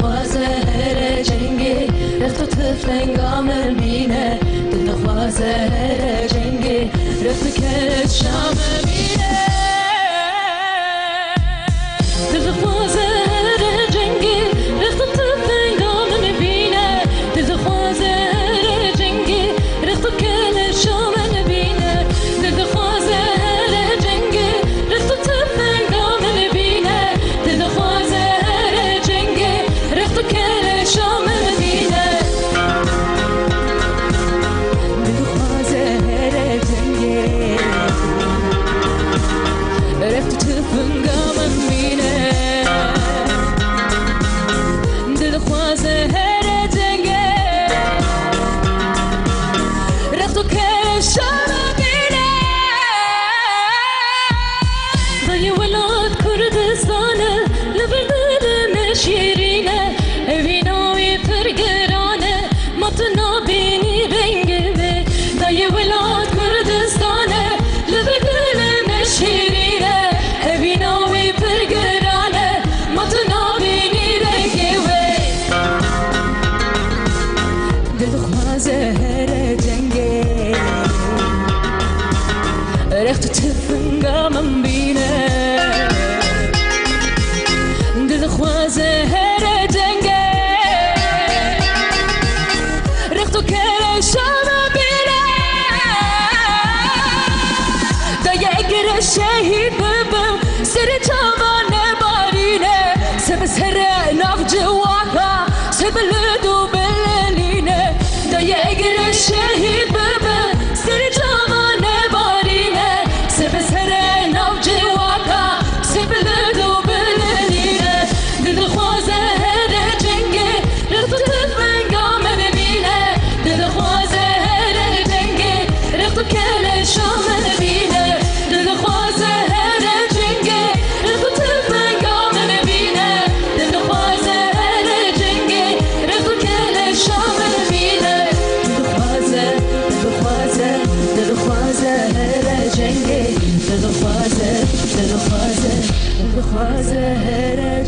خوازه هر جنگی رفت و طفل قامل بینه دل خوازه هر جنگی رفت کرد شام بینه دل خوازه هر جنگی رفت و طفل قامل بینه دل خوازه هر جنگی رفت و کرد شام بینه دل خوازه هر جنگی رفت و طفل قامل بینه دل خوازه هر جنگی رفت و کرد شام بینه دل خوازه هر جنگی رفت طفل قامل بینه دل خوازه هر جنگی رفت و کرد شام بینه ضي ولاد كردستانه لبردل شيرينه هويناوي فرقرانه ما تنابيني رنگه ضي ولاد كردستانه لبردل شيرينه هويناوي فرقرانه ما تنابيني رنگه دل خوازه هر جنگه رخت تفنگا من بینه دل خوازه هر جنگه رخت و کرشم بینه دای اگر شهید ببم سر جوان بارینه سب سر ناف جواها سب لدو بلنینه دای اگر شهید ببم سر جوان بارینه سب سر ناف جواها سب لدو بلنینه دل خوازه هر جنگه رفت طفل قامل بینه دل خوازه هر جنگه رفت کل شامل بینه دل خوازه هر جنگه رفت طفل قامل بینه دل خوازه هر جنگه رفت کل شامل بینه دل خوازه دل خوازه هر جنگه دل خوازه هر